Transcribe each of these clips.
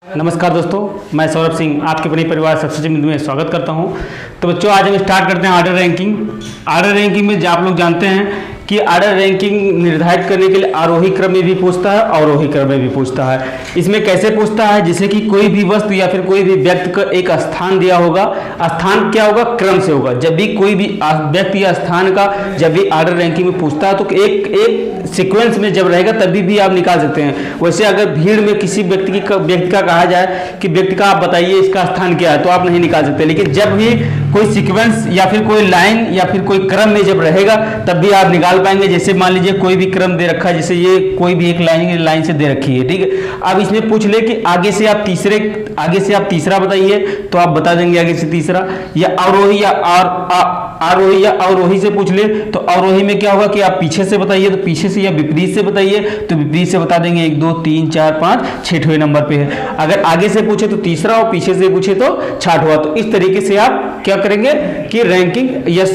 नमस्कार दोस्तों, मैं सौरभ सिंह आपके अपने परिवार सक्सेस बिंदु में स्वागत करता हूं। तो बच्चों, आज हम स्टार्ट करते हैं ऑर्डर रैंकिंग। ऑर्डर रैंकिंग में आप लोग जानते हैं कि ऑर्डर रैंकिंग निर्धारित करने के लिए आरोही क्रम में भी पूछता है, अवरोही क्रम में भी पूछता है। इसमें कैसे पूछता है? जैसे कि कोई भी वस्तु या फिर कोई भी व्यक्ति का एक स्थान दिया होगा, स्थान क्या होगा? क्रम से होगा। जब भी कोई भी व्यक्ति या स्थान का जब भी ऑर्डर रैंकिंग में पूछता है तो एक सीक्वेंस में जब रहेगा तभी भी आप निकाल सकते हैं। वैसे अगर भीड़ में किसी व्यक्ति का कहा जाए कि व्यक्ति का आप बताइए इसका स्थान क्या है, तो आप नहीं निकाल सकते। लेकिन जब भी कोई सीक्वेंस या फिर कोई लाइन या फिर कोई क्रम में जब रहेगा तब भी आप निकाल पाएंगे। जैसे मान लीजिए कोई भी क्रम दे रखा है, जैसे ये कोई भी एक लाइन से दे रखी है, ठीक है। अब इसमें पूछ ले कि आगे से आप तीसरा बताइए, तो आप बता देंगे आगे से तीसरा। या अवरोही या आरोही या अवरोही से पूछ ले तो अवरोही में क्या होगा कि आप पीछे से बताइए, तो पीछे से या विपरीत से बताइए तो विपरीत से बता देंगे। 1 2 3 4 5 6वें नंबर पे है। अगर आगे से पूछे तो तीसरा और पीछे से पूछे तो 6वां। तो इस तरीके से आप क्या करेंगे कि रैंकिंग या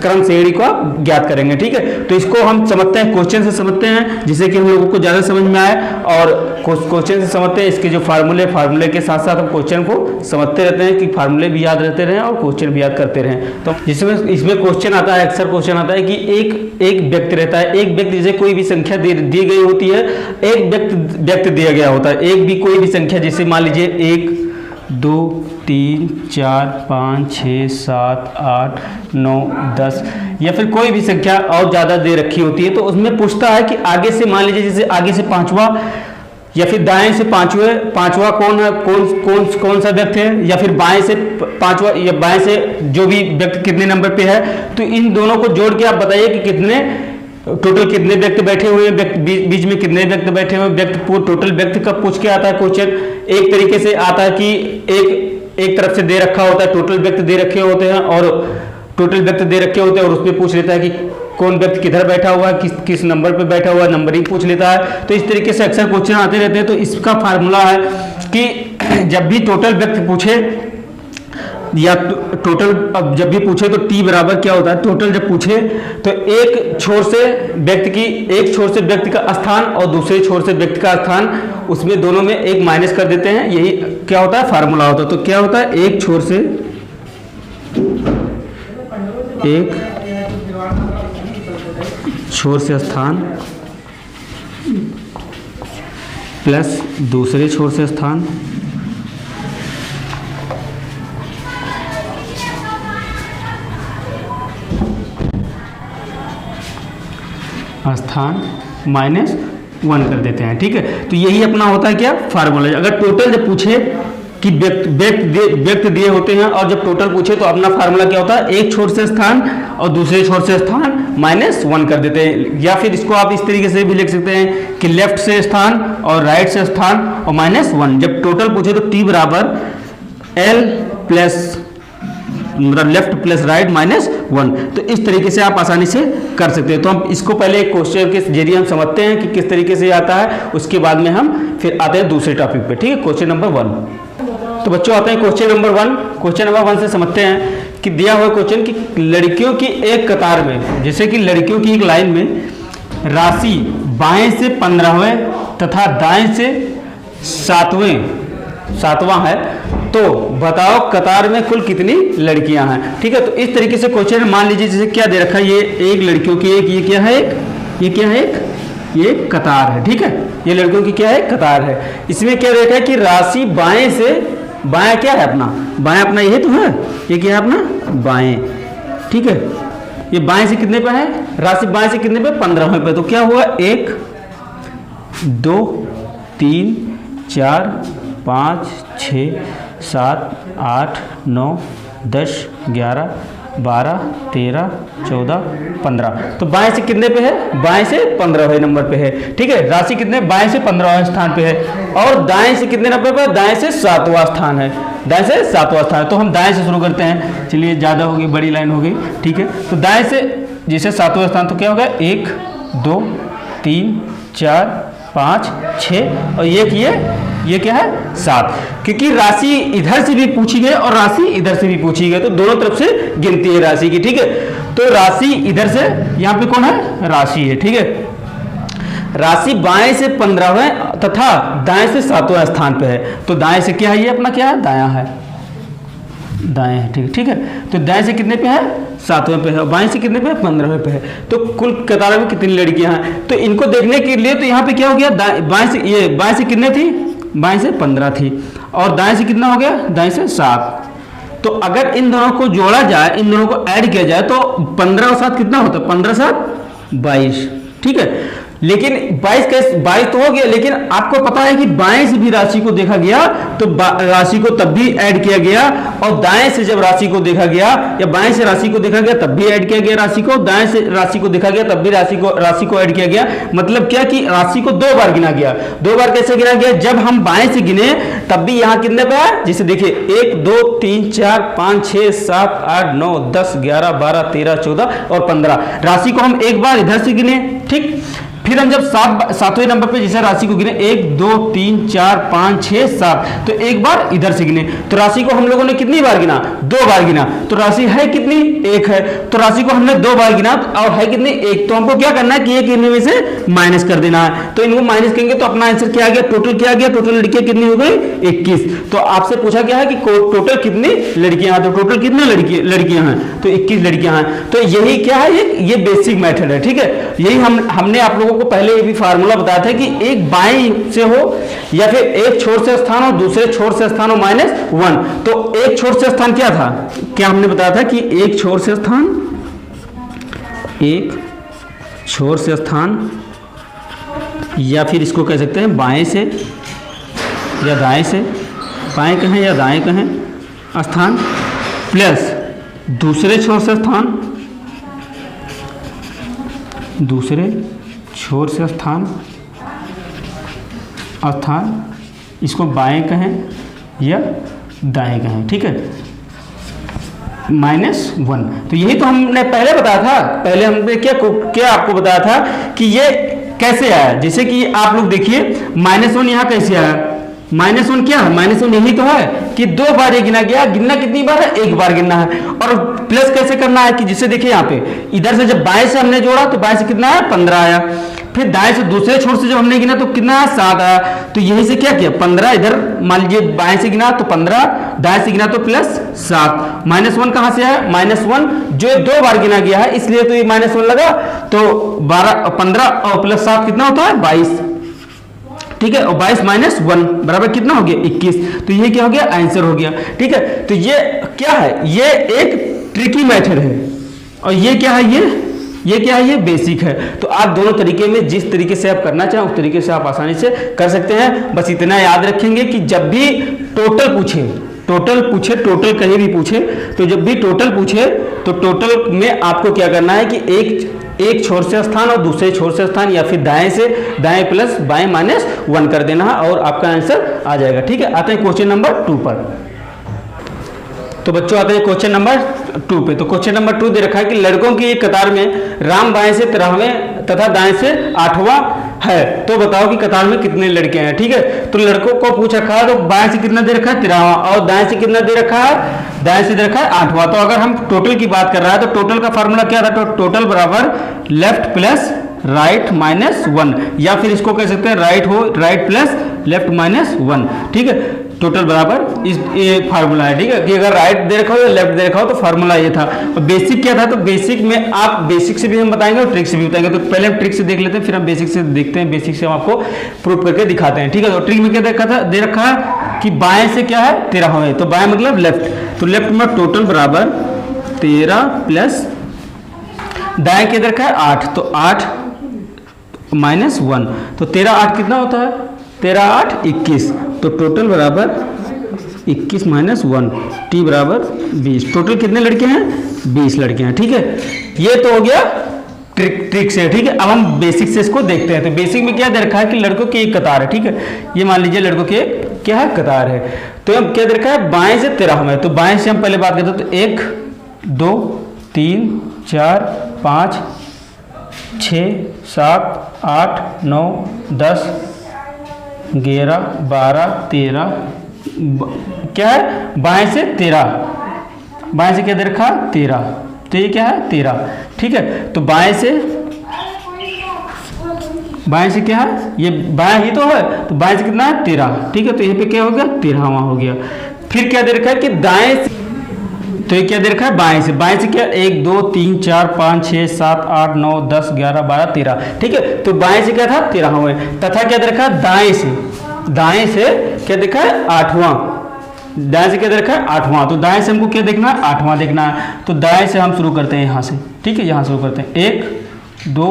क्रम श्रेणी को आप ज्ञात करेंगे, ठीक है। तो इसको हम समझते हैं, क्वेश्चन से समझते हैं, जिससे कि हम लोगों को ज्यादा समझ में आए। और क्वेश्चन से समझते हैं इसके जो फार्मूले के साथ साथ हम क्वेश्चन को समझते रहते हैं कि फार्मूले भी याद रहते रहें और क्वेश्चन भी याद करते रहें। तो इसमें क्वेश्चन आता है, अक्सर क्वेश्चन आता है कि एक व्यक्ति रहता है, एक व्यक्ति जैसे कोई भी संख्या दी गई होती है, एक व्यक्ति दिया गया होता है, एक भी कोई भी संख्या, जैसे मान लीजिए 1 2 3 4 5 6 7 8 9 10 या फिर कोई भी संख्या और ज़्यादा दे रखी होती है। तो उसमें पूछता है कि आगे से, मान लीजिए जैसे आगे से 5वां या फिर दाएं से पांचवा कौन है, कौन सा व्यक्ति है, या फिर बाएं से 5वां या बाएं से जो भी व्यक्ति कितने नंबर पे है। तो इन दोनों को जोड़ के आप बताइए कि टोटल कितने व्यक्ति बैठे हुए हैं, बीच में कितने व्यक्ति बैठे हुए हैं। टोटल व्यक्ति का पूछ के आता है क्वेश्चन। एक तरीके से आता है कि एक तरफ से दे रखा होता है, टोटल व्यक्ति दे रखे होते हैं और उसमें पूछ लेता है कि कौन व्यक्ति किधर बैठा हुआ है, किस नंबर पे बैठा हुआ है, नंबरिंग पूछ लेता है। तो इस तरीके से अक्सर क्वेश्चन आते रहते हैं। तो इसका फार्मूला है कि जब भी टोटल व्यक्ति पूछे या टोटल जब भी पूछे तो टी बराबर क्या होता है, टोटल जब पूछे तो एक छोर से व्यक्ति का स्थान और दूसरे छोर से व्यक्ति का स्थान, उसमें दोनों में एक माइनस कर देते हैं। यही क्या होता है, फार्मूला होता है। तो क्या होता है, एक छोर से स्थान प्लस दूसरे छोर से स्थान -1 कर देते हैं, ठीक है। तो यही अपना होता है क्या, फार्मूला। अगर टोटल जब पूछे कि व्यक्ति दिए होते हैं और जब टोटल पूछे तो अपना फार्मूला क्या होता है, एक छोर से स्थान और दूसरे छोर से स्थान -1 कर देते हैं। या फिर इसको आप इस तरीके से भी लिख सकते हैं कि लेफ्ट से स्थान और राइट से स्थान और -1। जब टोटल पूछे तो टी बराबर L प्लस मतलब लेफ्ट प्लस राइट -1। तो इस तरीके से आप आसानी से कर सकते हैं। तो हम इसको पहले एक क्वेश्चन के जरिए हम समझते हैं कि किस तरीके से आता है, उसके बाद में हम फिर आते हैं दूसरे टॉपिक पे, ठीक है। Question number 1। तो बच्चों आते हैं क्वेश्चन नंबर 1। क्वेश्चन नंबर 1 से समझते हैं कि दिया हुआ क्वेश्चन कि लड़कियों की एक कतार में, जैसे कि लड़कियों की एक लाइन में राशि बाएं से 15वें तथा दाएं से 7वां है, तो बताओ कतार में कुल कितनी लड़कियां हैं, ठीक है। तो इस तरीके से क्वेश्चन मान लीजिए जैसे क्या दे रखा है, ये एक लड़कियों की एक, ये क्या है, ये कतार है, ठीक है। ये लड़कियों की क्या है, कतार है। इसमें क्या देखा है कि राशि बाएं क्या है अपना ये तो है, ये क्या है अपना बाएं, ठीक है। ये बाएं से कितने पे है, राशि बाएं से कितने पे, 15वें पे। तो क्या हुआ, 1 2 3 4 5 6 7 8 9 10 11 12 13 14 15। तो बाएं से कितने पे है, बाएं से 15वें नंबर पे है, ठीक है। राशि कितने, बाएं से 15वें स्थान पे है। और दाएं से कितने नंबर पे, दाएं से 7वां स्थान है, तो हम दाएं से शुरू करते हैं। चलिए, ज़्यादा हो गई, बड़ी लाइन हो गई, ठीक है। तो दाएं से जैसे 7वां स्थान, तो क्या होगा, 1 2 3 4 5 6 और ये क्या है, 7। क्योंकि राशि इधर से भी पूछी गई और राशि इधर से भी पूछी गई, तो दोनों तरफ से गिनती है राशि की, ठीक है। तो राशि इधर से, यहाँ पे कौन है, राशि है, ठीक है। राशि बाएं से 15वें तथा दाएं से 7वें स्थान पे है। तो दाएं से क्या है, ये अपना क्या है, दायां है, दाएं है, ठीक है। तो दाएं से कितने पे है, 7वें पे है, और बाएं से कितने पे है, 15वें पे है। तो कुल कतार में कितनी लड़कियां हैं, तो इनको देखने के लिए तो यहाँ पे क्या हो गया, बाएं से, ये बाएं से कितने थी, बाएं से 15 थी, और दाएं से कितना हो गया, दाएं से 7। तो अगर इन दोनों को जोड़ा जाए, इन दोनों को ऐड किया जाए तो 15 और 7 कितना होता है, 15 7 22, ठीक है। लेकिन 22 तो हो गया, लेकिन आपको पता है कि बाएं से भी राशि को देखा गया तो राशि को तब भी ऐड किया गया, और दाएं से जब राशि को देखा गया या बाएं से राशि को देखा गया तब भी ऐड किया गया राशि को, दाएं से राशि को देखा गया तब भी राशि को ऐड किया गया। मतलब क्या कि राशि को 2 बार गिना गया। 2 बार कैसे गिना गया, जब हम बाएं से गिने तब भी यहाँ कितने पे है, जैसे देखिए 1 2 3 4 5 6 7 8 9 10 11 12 13 14 और 15, राशि को हम एक बार इधर से गिने, ठीक। फिर हम जब 7वें नंबर पे जैसे राशि को गिने 1 2 3 4 5 6 7, तो एक बार इधर से गिने, तो राशि को हम लोगों ने कितनी बार गिना, 2 बार गिना। तो राशि है कितनी, 1 है, तो राशि को हमने 2 बार गिना और है कितनी, 1। तो हमको क्या करना है कि एक इनमें में से माइनस कर देना है। तो इनको माइनस करेंगे तो अपना आंसर क्या आ गया, टोटल क्या आ गया, टोटल लड़कियां कितनी हो गई, 21। तो आपसे पूछा गया है कि टोटल कितनी लड़कियां हैं, तो टोटल कितनी लड़कियां हैं, तो 21 लड़कियां हैं। तो यही क्या है, ये बेसिक मेथड है, ठीक है। यही हमने आप लोगों को पहले ये भी फार्मूला बताया था कि एक बाएं से हो या फिर एक छोर से स्थान हो, दूसरे छोर से स्थान हो -1। तो एक छोर से स्थान क्या था, क्या हमने बताया था कि एक छोर से स्थान, एक छोर से स्थान, या फिर इसको कह सकते हैं बाएं से या दाएं से, बाएं कहें या दाएं कहें स्थान, प्लस दूसरे छोर से स्थान, दूसरे छोर से स्थान, इसको बाएं कहें या दाएं कहें, ठीक है, -1। तो यही तो हमने पहले बताया था, पहले हमने क्या आपको बताया था कि ये कैसे आया। जैसे कि आप लोग देखिए -1 यहाँ कैसे आया, -1 क्या है, -1 यही तो है कि 2 बार ये गिना गया, गिनना कितनी बार है, 1 बार गिनना है। और प्लस कैसे करना है कि जिसे देखिए यहाँ पे इधर से जब बाएं से हमने जोड़ा तो बाएं से कितना आया, 15 आया, फिर दाएं से दूसरे छोर से जब हमने गिना तो कितना आया, 7 आया। तो यही से क्या किया, 15 इधर मान लीजिए बाएं से गिना तो 15, दाएं से गिना तो +7, -1 कहां से आया, -1 जो 2 बार गिना गया है इसलिए तो ये -1 लगा। तो 15 और +7 कितना होता है, 22, ठीक है। और 22 - 1 बराबर कितना हो गया, 21। तो ये क्या हो गया, आंसर हो गया, ठीक है। तो ये क्या है, ये एक ट्रिकी मेथड है, और ये क्या है, ये क्या है, ये बेसिक है। तो आप दोनों तरीके में जिस तरीके से आप करना चाहें उस तरीके से आप आसानी से कर सकते हैं। बस इतना याद रखेंगे कि जब भी टोटल पूछे, टोटल कहीं भी पूछे, तो जब भी टोटल पूछे तो टोटल में आपको क्या करना है कि एक छोर से स्थान और दूसरे छोर से स्थान, या फिर दाएं से दाएं प्लस बाएं -1 कर देना है और आपका आंसर आ जाएगा, ठीक है। आते हैं क्वेश्चन नंबर 2 पर। तो बच्चों आते हैं क्वेश्चन नंबर 2 पे। तो क्वेश्चन नंबर 2 दे रखा है कि लड़कों की एक कतार में राम बाएं से 13वें तथा दाएं से 8वां है, तो बताओ कि कतार में कितने लड़के हैं, ठीक है। तो लड़कों को पूछ रखा है, तो बाएं से कितना दे रखा है, 13वां, और दाएं से कितना दे रखा है, दाएं से दे रखा है 8वां। तो अगर हम टोटल की बात कर रहा है तो टोटल का फार्मूला क्या था, तो टोटल बराबर लेफ्ट प्लस राइट -1, या फिर इसको कह सकते हैं राइट प्लस लेफ्ट -1, ठीक है। टोटल बराबर ये फार्मूला है, ठीक है, कि अगर राइट दे रखा हो या लेफ्ट दे रखा हो तो फार्मूला ये था। और बेसिक क्या था, तो बेसिक में आप बेसिक से भी हम बताएंगे और ट्रिक से भी बताएंगे। तो पहले हम ट्रिक से देख लेते हैं, फिर हम बेसिक से देखते हैं, बेसिक से हम आपको प्रूव करके दिखाते हैं, ठीक है। तो ट्रिक में क्या दे रखा है कि बाएं से क्या है, 13 तो बाएं मतलब लेफ्ट, तो लेफ्ट में टोटल बराबर 13 प्लस दाएं के दे रखा है 8, तो 8 -1, तो 13 8 कितना होता है, 13 8 21, तो टोटल बराबर 21 -1, t बराबर 20। टोटल कितने लड़के हैं, 20 लड़के हैं, ठीक है। ये तो हो गया ट्रिक से, ठीक है। अब हम बेसिक से इसको देखते हैं। तो बेसिक में क्या दे रखा है कि लड़कों की एक कतार है, ठीक है। ये मान लीजिए लड़कों की क्या है, कतार है। तो अब क्या दे रखा है, बाएं से 13 में, तो बाएं से हम पहले बात करते हैं। तो 1 2 3 4 5 6 7 8 9 10 11 12 13, क्या है, बाएं से 13, बाएं से क्या दे रखा, 13, तो ये क्या है 13, ठीक है। तो बाएं से बाएं से क्या है, ये बाएं ही तो है, तो बाएं से कितना है 13, ठीक है। तो यहाँ पे क्या हो गया 13वां हो गया। फिर क्या दे रखा है कि दाएं से, तो ये क्या दे रखा है बाएं से, बाएं से क्या 1 2 3 4 5 6 7 8 9 10 11 12 13, ठीक है। तो बाएं से क्या था 13वां, तथा क्या दे रखा है दाएं से, दाएं से क्या देखा है 8वां, दाएं से क्या दे रखा है 8वां। तो दाएं से हमको क्या देखना है 8वां देखना है। तो दाएं से हम शुरू करते हैं यहाँ से, ठीक है, यहाँ शुरू करते हैं 1 2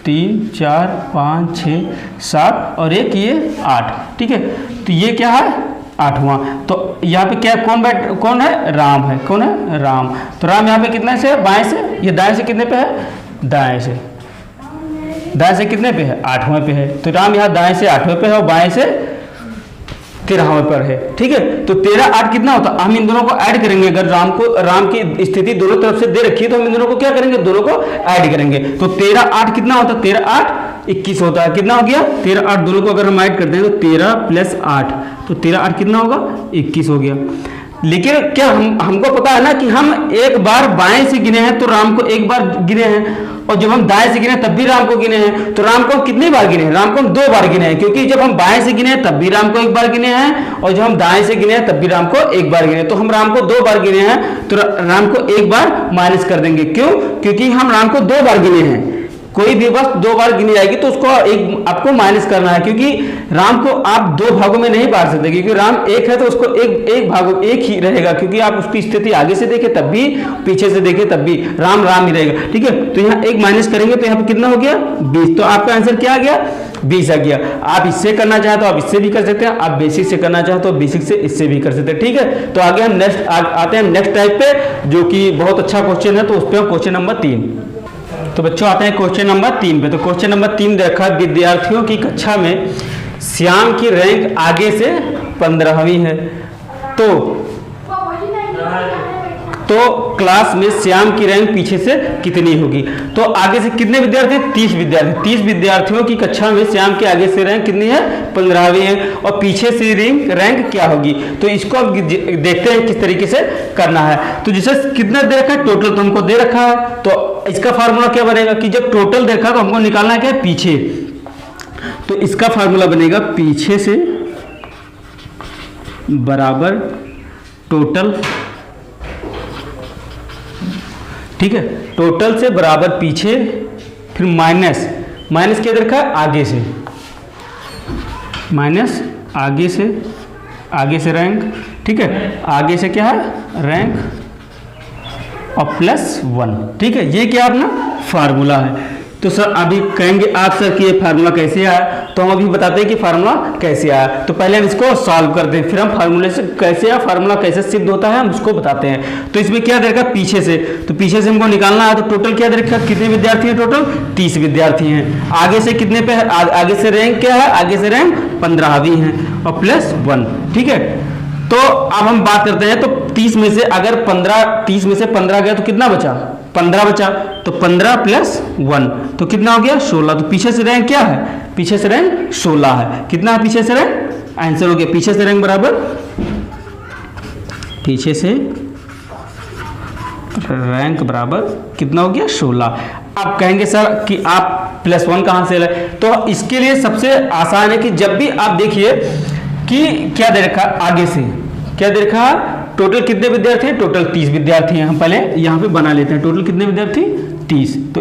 3 4 5 6 7 और एक ये 8, ठीक है। तो ये क्या है 8वां। तो यहाँ पे क्या कौन है राम है, कौन है राम। तो राम यहाँ पे कितने से है बाएं से, ये दाएं से कितने पे है, दाएं से, दाएं से कितने पे है 8वें पे है। तो राम यहाँ दाएं से 8वें पे है और बाएं से 13वें पर है, ठीक है। तो 13 8 कितना होता है, हम इन दोनों को ऐड करेंगे। अगर राम की स्थिति दोनों तरफ से दे रखी है तो हम इन दोनों को क्या करेंगे, दोनों को ऐड करेंगे। तो 13 8 कितना होता है, 13 8 21 होता है। कितना हो गया 13 8, दोनों को अगर हम ऐड करते हैं तो 13 प्लस 8, तो 13 8 कितना होगा 21 हो गया। लेकिन क्या हमको पता है ना कि हम एक बार बाएं से गिने हैं तो राम को एक बार गिने हैं, और जब हम दाएं से गिने तब भी राम को गिने हैं। तो राम को हम कितनी बार गिने हैं, राम को हम 2 बार गिने हैं, क्योंकि जब हम बाएं से गिने तब भी राम को 1 बार गिने हैं, और जब हम दाएं से गिने तब भी राम को 1 बार गिने। तो हम राम को 2 बार गिने हैं, तो राम को 1 बार माइनस कर देंगे। क्यों, क्योंकि हम राम को 2 बार गिने हैं। कोई भी वस्तु 2 बार गिनी जाएगी तो उसको आपको माइनस करना है, क्योंकि राम को आप 2 भागों में नहीं बांट सकते, क्योंकि राम 1 है तो उसको एक भाग एक ही रहेगा, क्योंकि आप उसकी स्थिति आगे से देखें तब भी, पीछे से देखें तब भी राम राम ही रहेगा, ठीक है। तो यहाँ 1 माइनस करेंगे तो यहाँ पे कितना हो गया 20। तो आपका आंसर क्या आ गया 20 आ गया। आप इससे करना चाहे तो आप इससे भी कर सकते हैं, आप बेसिक से करना चाहे तो बेसिक से इससे भी कर सकते हैं, ठीक है। तो आगे हम नेक्स्ट आते हैं नेक्स्ट टाइप पे, जो कि बहुत अच्छा क्वेश्चन है। तो उस पर क्वेश्चन नंबर 3। तो बच्चों आते हैं क्वेश्चन नंबर 3 पे। तो क्वेश्चन नंबर 3 दे रखा है, विद्यार्थियों की कक्षा में श्याम की रैंक आगे से 15वीं है, तो क्लास में श्याम की रैंक पीछे से कितनी होगी। तो आगे से कितने विद्यार्थी, 30 विद्यार्थी, 30 विद्यार्थियों की कक्षा में श्याम के आगे से रैंक कितनी है 15वीं है, और पीछे से रैंक क्या होगी। तो इसको अब देखते हैं किस तरीके से करना है। तो जैसे कितना दे रखा है टोटल, तो हमको दे रखा है, तो इसका फार्मूला क्या बनेगा कि जब टोटल देखा तो हमको निकालना है क्या पीछे। तो इसका फार्मूला बनेगा पीछे से बराबर टोटल, ठीक है। टोटल से बराबर पीछे, फिर माइनस क्या दे रखा है आगे से, माइनस आगे से रैंक, ठीक है। आगे से क्या है रैंक और प्लस 1, ठीक है। ये क्या अपना फार्मूला है। तो सर अभी कहेंगे आप सर कि ये फार्मूला कैसे आया, तो हम अभी बताते हैं कि फार्मूला कैसे आया। तो पहले हम इसको सॉल्व करते हैं, फिर हम फार्मूले से कैसे आया, फार्मूला कैसे सिद्ध होता है हम उसको बताते हैं। तो इसमें क्या दे रखा पीछे से, तो पीछे से हमको निकालना है। तो टोटल क्या दे रखा, कितने विद्यार्थी हैं टोटल 30 विद्यार्थी हैं। आगे से कितने पे है, आगे से रैंक क्या है, आगे से रैंक 15वीं है और प्लस 1, ठीक है। तो अब हम बात करते हैं, तो 30 में से अगर 15 गया तो कितना बचा 15 बचा, तो 15 प्लस 1 तो कितना हो गया 16। तो पीछे से रैंक क्या है, पीछे से रैंक 16 है। कितना है पीछे से रैंक, आंसर हो गया पीछे से रैंक बराबर, पीछे से रैंक बराबर कितना हो गया 16। अब कहेंगे सर कि आप +1 कहां से लाए, तो इसके लिए सबसे आसान है कि जब भी आप देखिए कि क्या दे रखा आगे से, क्या दे रखा टोटल कितने विद्यार्थी हैं, टोटल 30 विद्यार्थी हैं। हम पहले यहाँ पे बना लेते हैं टोटल कितने विद्यार्थी 30। तो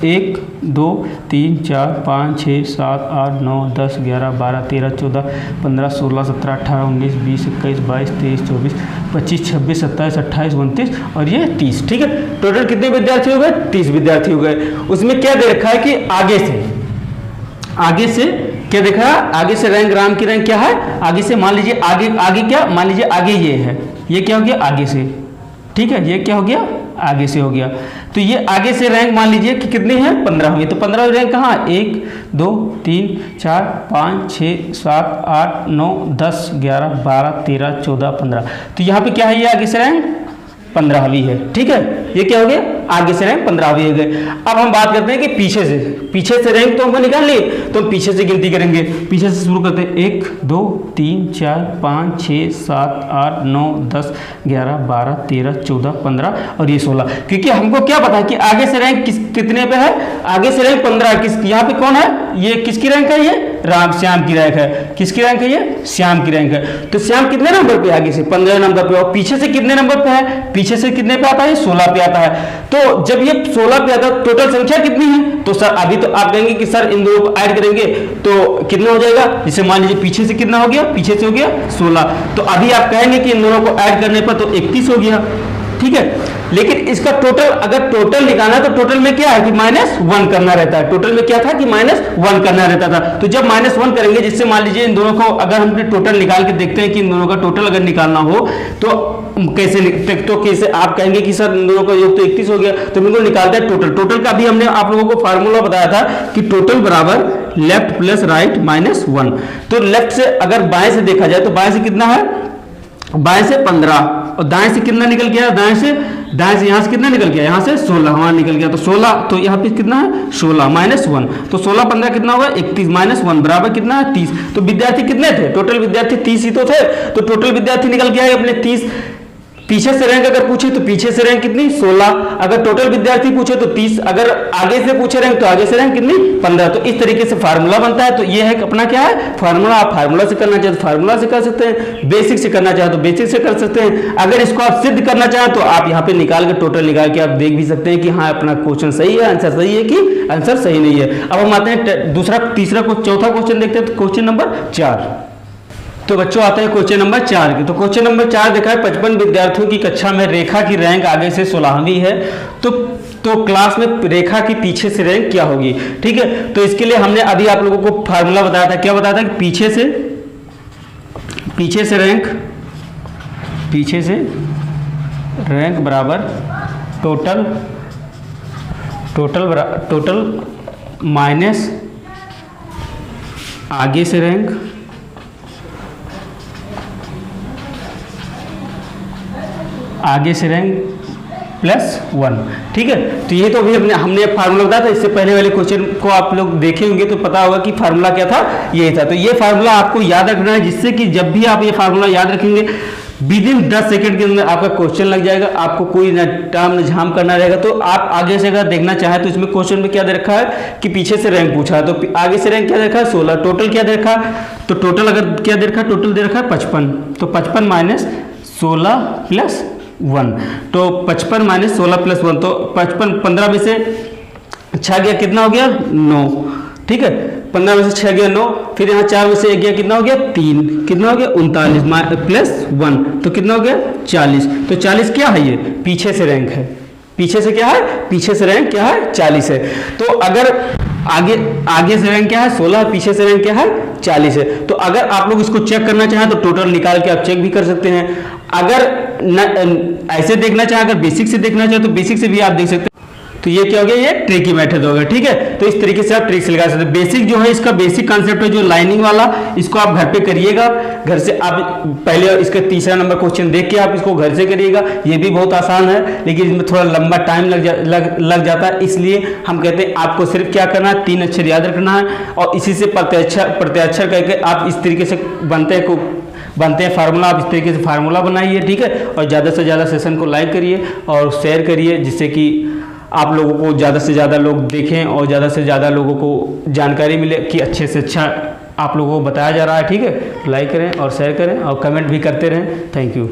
1 2 3 4 5 6 7 8 9 10 11 12 13 14 15 16 17 18 19 20 21 22 23 24 25 26 27 28 29 और ये 30, ठीक है। टोटल कितने विद्यार्थी हो गए 30 विद्यार्थी हो गए। उसमें क्या दे रखा है कि आगे से क्या देखा, आगे से रैंक, राम की रैंक क्या है आगे से, मान लीजिए आगे क्या, मान लीजिए आगे ये है, ये क्या हो गया आगे से, ठीक है। ये क्या हो गया आगे से हो गया। तो ये आगे से रैंक मान लीजिए कि कितनी है 15वीं। तो 15वीं रैंक कहाँ, 1 2 3 4 5 6 7 8 9 10 11 12 13 14 15। तो यहाँ पे क्या है, ये आगे से रैंक 15वीं है, ठीक है। ये क्या हो गया आगे से रैंक 15वीं हो गए। अब हम बात करते हैं कि पीछे से रैंक तो हमको निकाल लिए, तो हम पीछे से गिनती करेंगे। पीछे से शुरू करते हैं 1 2 3 4 5 6 7 8 9 10 11 12 13 14 15 और ये 16, क्योंकि हमको क्या पता है कि आगे से रैंक कितने पे है, आगे से रैंक 15। यहाँ पे कौन है, ये किसकी रैंक है, ये श्याम की रैंक है। किसकी रैंक है, ये श्याम की रैंक है। तो श्याम कितने नंबर पे, आगे से 15 नंबर पे, और पीछे से कितने नंबर पे है, पीछे से कितने पे आता है, 16 पे आता है। तो जब ये 16 पे आता है, टोटल संख्या कितनी है, तो सर अभी तो आप कहेंगे कि सर इन दोनों को ऐड करेंगे तो कितना हो जाएगा, जैसे मान लीजिए पीछे से कितना हो गया, पीछे से हो गया 16, तो अभी आप कहेंगे कि इन दोनों को ऐड करने पर तो 31 हो गया, ठीक है। लेकिन इसका टोटल, अगर टोटल निकालना है तो टोटल में क्या है कि -1 करना रहता है। टोटल में क्या था कि -1 करना रहता था। तो जब -1 करेंगे, जिससे मान लीजिए इन दोनों को अगर हमने टोटल निकाल के देखते हैं कि इन दोनों का टोटल अगर निकालना हो तो कैसे आप कहेंगे कि सर इन दोनों का योग तो 31 हो गया, तो बिल्कुल निकालते हैं टोटल का भी हमने आप लोगों को फार्मूला बताया था कि टोटल बराबर लेफ्ट प्लस राइट -1। तो लेफ्ट से अगर बाएं से देखा जाए तो बाएं से कितना है, बाएं से 15, और दाएं से कितना निकल गया, दाएं से यहां से कितना निकल गया, यहां से 16 वहां निकल गया, तो 16, तो यहाँ पे कितना है 16 -1, तो 16 15 कितना होगा 31 -1 बराबर कितना है 30। तो विद्यार्थी कितने थे, टोटल विद्यार्थी 30 ही तो थे, तो टोटल विद्यार्थी निकल गया है अपने 30। पीछे से रैंक अगर पूछे तो पीछे से रैंक कितनी 16, अगर टोटल विद्यार्थी पूछे तो 30, अगर आगे से पूछे रैंक तो आगे से रैंक कितनी 15। तो इस तरीके से फार्मूला बनता है। तो ये है अपना क्या है फार्मूला। आप फार्मूला से करना चाहे तो फार्मूला से कर सकते हैं, बेसिक से करना चाहे तो बेसिक से कर सकते हैं। अगर इसको आप सिद्ध करना चाहें तो आप यहाँ पे निकाल के टोटल निकाल के आप देख भी सकते हैं कि हाँ अपना क्वेश्चन सही है, आंसर सही है कि आंसर सही नहीं है। अब हम आते हैं दूसरा, तीसरा चौथा क्वेश्चन देखते हैं, तो क्वेश्चन नंबर 4। तो बच्चों आते हैं क्वेश्चन नंबर 4 की। तो क्वेश्चन नंबर 4 देखा है 55 विद्यार्थियों की कक्षा में रेखा की रैंक आगे से 16वीं है, तो क्लास में रेखा की पीछे से रैंक क्या होगी, ठीक है। तो इसके लिए हमने अभी आप लोगों को फार्मूला बताया था, क्या बताया था कि पीछे से रैंक बराबर टोटल माइनस आगे से रैंक +1, ठीक है। तो ये तो अभी हमने फार्मूला बताया था, इससे पहले वाले क्वेश्चन को आप लोग देखे होंगे तो पता होगा कि फार्मूला क्या था, ये था। तो ये फार्मूला आपको याद रखना है, जिससे कि जब भी आप ये फार्मूला याद रखेंगे विदिन 10 सेकंड के अंदर आपका क्वेश्चन लग जाएगा, आपको कोई न टाइम न झाम करना रहेगा। तो आप आगे से अगर देखना चाहें तो इसमें क्वेश्चन में क्या दे रखा है कि पीछे से रैंक पूछा है, तो आगे से रैंक क्या दे रखा है 16, टोटल क्या दे रखा है, तो टोटल अगर क्या दे रखा है, टोटल दे रखा है 55, तो 55 - 16 + 1, तो 55 - 16 + 1, तो 55 15 में से 6 गया कितना हो गया 9, ठीक है। 15 में से 6 गया 9, फिर यहाँ 4 में से 1 गया कितना हो गया 3, कितना हो गया 39 + 1, तो कितना हो गया 40। तो 40 क्या है, ये पीछे से रैंक है, पीछे से क्या है, पीछे से रैंक क्या है 40 है। तो अगर आगे से रैंक क्या है 16, पीछे से रैंक क्या है 40 है। तो अगर आप लोग इसको चेक करना चाहें तो टोटल निकाल के आप चेक भी कर सकते हैं। अगर ऐसे देखना चाहें, अगर बेसिक से देखना चाहें तो बेसिक से भी आप देख सकते हैं। तो ये क्या हो गया, ये ट्रिकी मेथड हो गया, ठीक है। तो इस तरीके से आप ट्रिक्स लगा सकते हैं। बेसिक जो है इसका बेसिक कॉन्सेप्ट है जो लाइनिंग वाला, इसको आप घर पे करिएगा, घर से आप पहले इसका तीसरा नंबर क्वेश्चन देख के आप इसको घर से करिएगा। ये भी बहुत आसान है, लेकिन इसमें थोड़ा लंबा टाइम लग जाता है, इसलिए हम कहते हैं आपको सिर्फ क्या करना है 3 अक्षर याद रखना है, और इसी से प्रत्याक्षर करके आप इस तरीके से बनते हैं फार्मूला। आप इस तरीके से फार्मूला बनाइए, ठीक है। और ज़्यादा से ज़्यादा सेशन को लाइक करिए और शेयर करिए, जिससे कि आप लोगों को ज़्यादा से ज़्यादा लोग देखें और ज़्यादा से ज़्यादा लोगों को जानकारी मिले कि अच्छे से अच्छा आप लोगों को बताया जा रहा है, ठीक है। लाइक करें और शेयर करें और कमेंट भी करते रहें। Thank you.